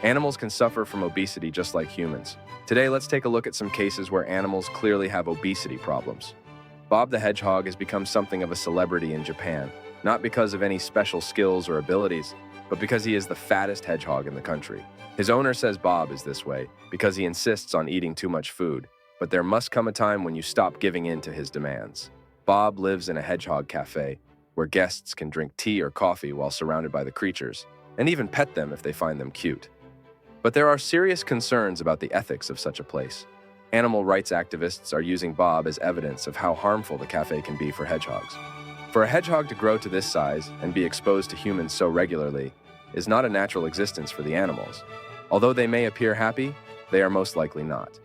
Animals can suffer from obesity just like humans. Today, let's take a look at some cases where animals clearly have obesity problems. Bob the Hedgehog has become something of a celebrity in Japan, not because of any special skills or abilities, but because he is the fattest hedgehog in the country. His owner says Bob is this way because he insists on eating too much food, but there must come a time when you stop giving in to his demands. Bob lives in a hedgehog cafe, where guests can drink tea or coffee while surrounded by the creatures, and even pet them if they find them cute. But there are serious concerns about the ethics of such a place. Animal rights activists are using Bob as evidence of how harmful the cafe can be for hedgehogs. For a hedgehog to grow to this size and be exposed to humans so regularly is not a natural existence for the animals. Although they may appear happy, they are most likely not.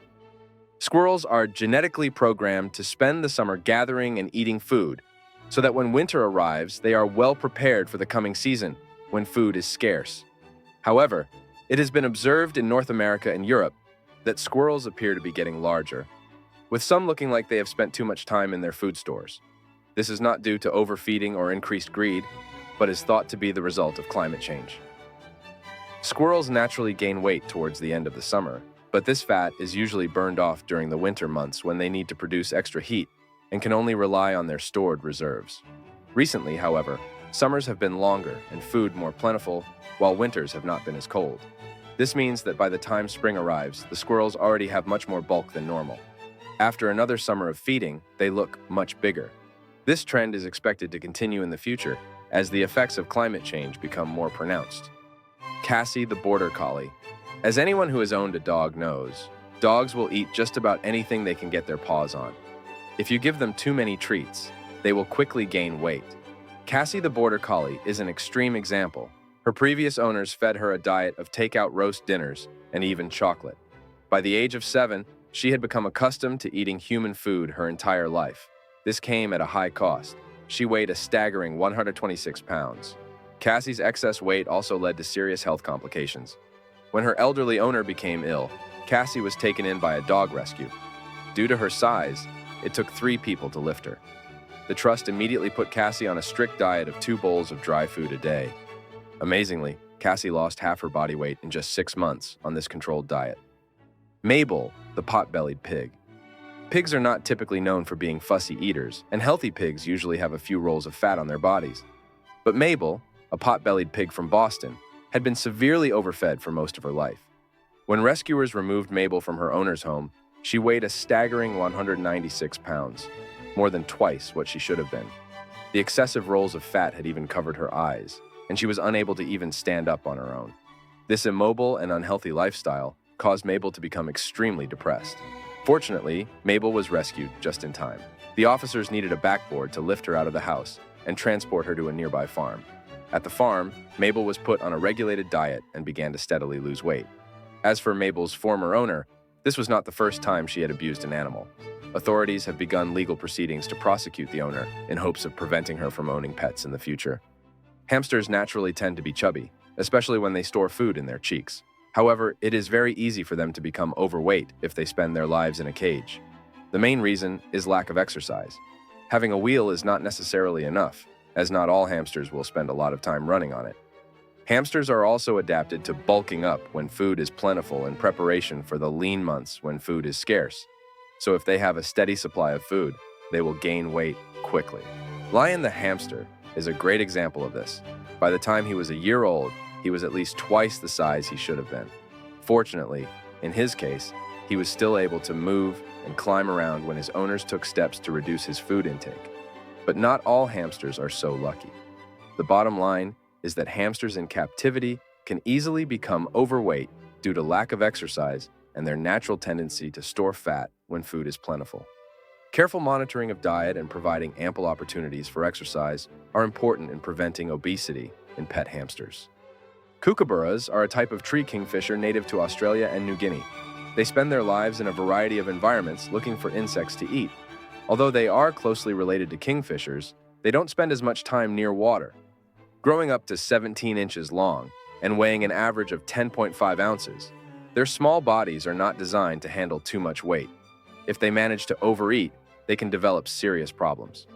Squirrels are genetically programmed to spend the summer gathering and eating food, so that when winter arrives, they are well prepared for the coming season, when food is scarce. However, it has been observed in North America and Europe that squirrels appear to be getting larger, with some looking like they have spent too much time in their food stores. This is not due to overfeeding or increased greed, but is thought to be the result of climate change. Squirrels naturally gain weight towards the end of the summer, but this fat is usually burned off during the winter months when they need to produce extra heat and can only rely on their stored reserves. Recently, however, summers have been longer and food more plentiful, while winters have not been as cold. This means that by the time spring arrives, the squirrels already have much more bulk than normal. After another summer of feeding, they look much bigger. This trend is expected to continue in the future as the effects of climate change become more pronounced. Cassie the Border Collie. As anyone who has owned a dog knows, dogs will eat just about anything they can get their paws on. If you give them too many treats, they will quickly gain weight. Cassie the Border Collie is an extreme example. Her previous owners fed her a diet of takeout roast dinners and even chocolate. By the age of 7, she had become accustomed to eating human food her entire life. This came at a high cost. She weighed a staggering 126 pounds. Cassie's excess weight also led to serious health complications. When her elderly owner became ill, Cassie was taken in by a dog rescue. Due to her size, it took 3 people to lift her. The trust immediately put Cassie on a strict diet of 2 bowls of dry food a day. Amazingly, Cassie lost half her body weight in just 6 months on this controlled diet. Mabel, the pot-bellied pig. Pigs are not typically known for being fussy eaters, and healthy pigs usually have a few rolls of fat on their bodies. But Mabel, a pot-bellied pig from Boston, had been severely overfed for most of her life. When rescuers removed Mabel from her owner's home, she weighed a staggering 196 pounds, more than twice what she should have been. The excessive rolls of fat had even covered her eyes, and she was unable to even stand up on her own. This immobile and unhealthy lifestyle caused Mabel to become extremely depressed. Fortunately, Mabel was rescued just in time. The officers needed a backboard to lift her out of the house and transport her to a nearby farm. At the farm, Mabel was put on a regulated diet and began to steadily lose weight. As for Mabel's former owner, this was not the first time she had abused an animal. Authorities have begun legal proceedings to prosecute the owner in hopes of preventing her from owning pets in the future. Hamsters naturally tend to be chubby, especially when they store food in their cheeks. However, it is very easy for them to become overweight if they spend their lives in a cage. The main reason is lack of exercise. Having a wheel is not necessarily enough, as not all hamsters will spend a lot of time running on it. Hamsters are also adapted to bulking up when food is plentiful in preparation for the lean months when food is scarce. So if they have a steady supply of food, they will gain weight quickly. Lion the hamster is a great example of this. By the time he was a year old, he was at least twice the size he should have been. Fortunately, in his case, he was still able to move and climb around when his owners took steps to reduce his food intake. But not all hamsters are so lucky. The bottom line is that hamsters in captivity can easily become overweight due to lack of exercise and their natural tendency to store fat when food is plentiful. Careful monitoring of diet and providing ample opportunities for exercise are important in preventing obesity in pet hamsters. Kookaburras are a type of tree kingfisher native to Australia and New Guinea. They spend their lives in a variety of environments looking for insects to eat. Although they are closely related to kingfishers, they don't spend as much time near water. Growing up to 17 inches long and weighing an average of 10.5 ounces, their small bodies are not designed to handle too much weight. If they manage to overeat, they can develop serious problems.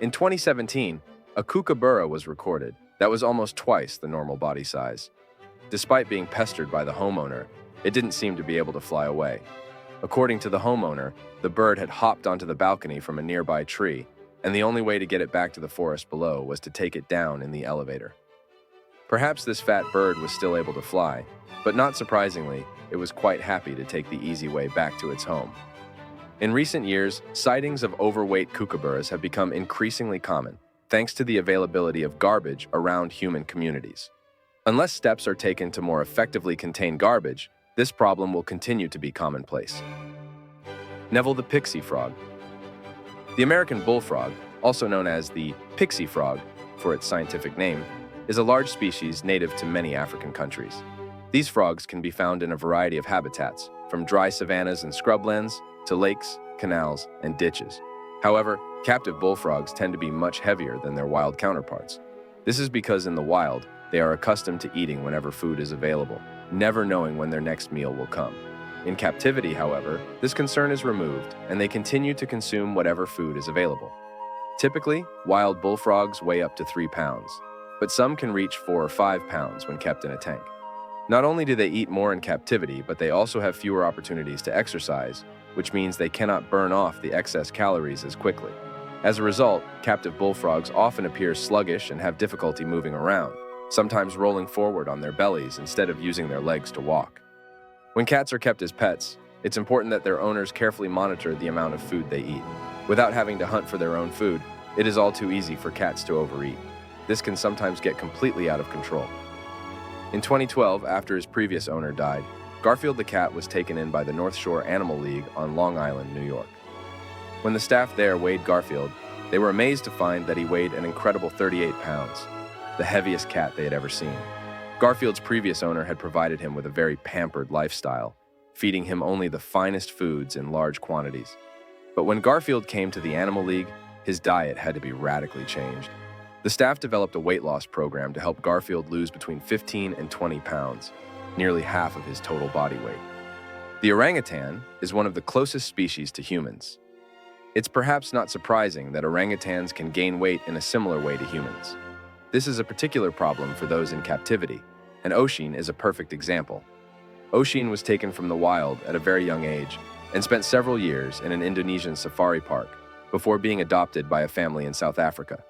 In 2017, a kookaburra was recorded that was almost twice the normal body size. Despite being pestered by the homeowner, it didn't seem to be able to fly away. According to the homeowner, the bird had hopped onto the balcony from a nearby tree, and the only way to get it back to the forest below was to take it down in the elevator. Perhaps this fat bird was still able to fly, but not surprisingly, it was quite happy to take the easy way back to its home. In recent years, sightings of overweight kookaburras have become increasingly common, thanks to the availability of garbage around human communities. Unless steps are taken to more effectively contain garbage, this problem will continue to be commonplace. Neville the pixie frog. The American bullfrog, also known as the pixie frog for its scientific name, is a large species native to many African countries. These frogs can be found in a variety of habitats, from dry savannas and scrublands to lakes, canals, and ditches. However, captive bullfrogs tend to be much heavier than their wild counterparts. This is because in the wild, they are accustomed to eating whenever food is available, never knowing when their next meal will come. In captivity, however, this concern is removed, and they continue to consume whatever food is available. Typically, wild bullfrogs weigh up to 3 pounds, but some can reach 4 or 5 pounds when kept in a tank. Not only do they eat more in captivity, but they also have fewer opportunities to exercise, which means they cannot burn off the excess calories as quickly. As a result, captive bullfrogs often appear sluggish and have difficulty moving around, sometimes rolling forward on their bellies instead of using their legs to walk. When cats are kept as pets, it's important that their owners carefully monitor the amount of food they eat. Without having to hunt for their own food, it is all too easy for cats to overeat. This can sometimes get completely out of control. In 2012, after his previous owner died, Garfield the cat was taken in by the North Shore Animal League on Long Island, New York. When the staff there weighed Garfield, they were amazed to find that he weighed an incredible 38 pounds, the heaviest cat they had ever seen. Garfield's previous owner had provided him with a very pampered lifestyle, feeding him only the finest foods in large quantities. But when Garfield came to the Animal League, his diet had to be radically changed. The staff developed a weight loss program to help Garfield lose between 15 and 20 pounds, nearly half of his total body weight. The orangutan is one of the closest species to humans. It's perhaps not surprising that orangutans can gain weight in a similar way to humans. This is a particular problem for those in captivity, and Oshin is a perfect example. Oshin was taken from the wild at a very young age and spent several years in an Indonesian safari park before being adopted by a family in South Africa.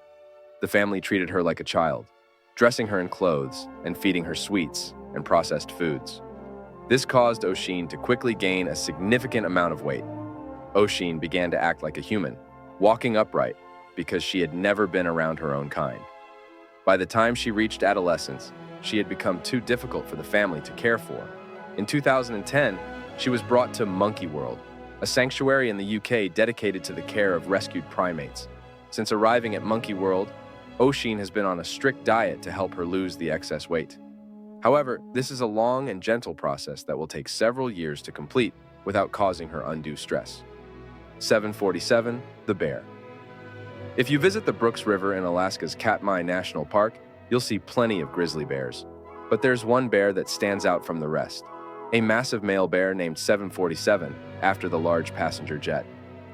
The family treated her like a child, dressing her in clothes and feeding her sweets and processed foods. This caused Oshin to quickly gain a significant amount of weight. Oshin began to act like a human, walking upright because she had never been around her own kind. By the time she reached adolescence, she had become too difficult for the family to care for. In 2010, she was brought to Monke World, a sanctuary in the UK dedicated to the care of rescued primates. Since arriving at Monke World, Oshin has been on a strict diet to help her lose the excess weight. However, this is a long and gentle process that will take several years to complete without causing her undue stress. 747, the bear. If you visit the Brooks River in Alaska's Katmai National Park, you'll see plenty of grizzly bears. But there's one bear that stands out from the rest. A massive male bear named 747, after the large passenger jet.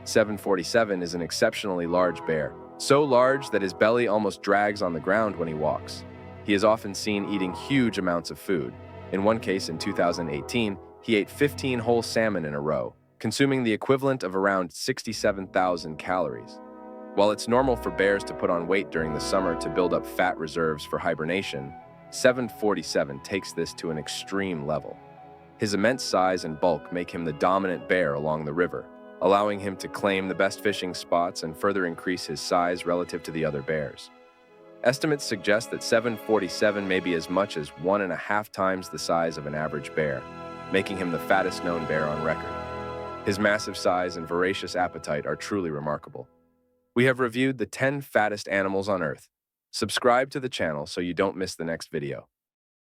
747 is an exceptionally large bear, so large that his belly almost drags on the ground when he walks. He is often seen eating huge amounts of food. In one case in 2018, he ate 15 whole salmon in a row, consuming the equivalent of around 67,000 calories. While it's normal for bears to put on weight during the summer to build up fat reserves for hibernation, 747 takes this to an extreme level. His immense size and bulk make him the dominant bear along the river, allowing him to claim the best fishing spots and further increase his size relative to the other bears. Estimates suggest that 747 may be as much as 1.5 times the size of an average bear, making him the fattest known bear on record. His massive size and voracious appetite are truly remarkable. We have reviewed the 10 fattest animals on Earth. Subscribe to the channel so you don't miss the next video.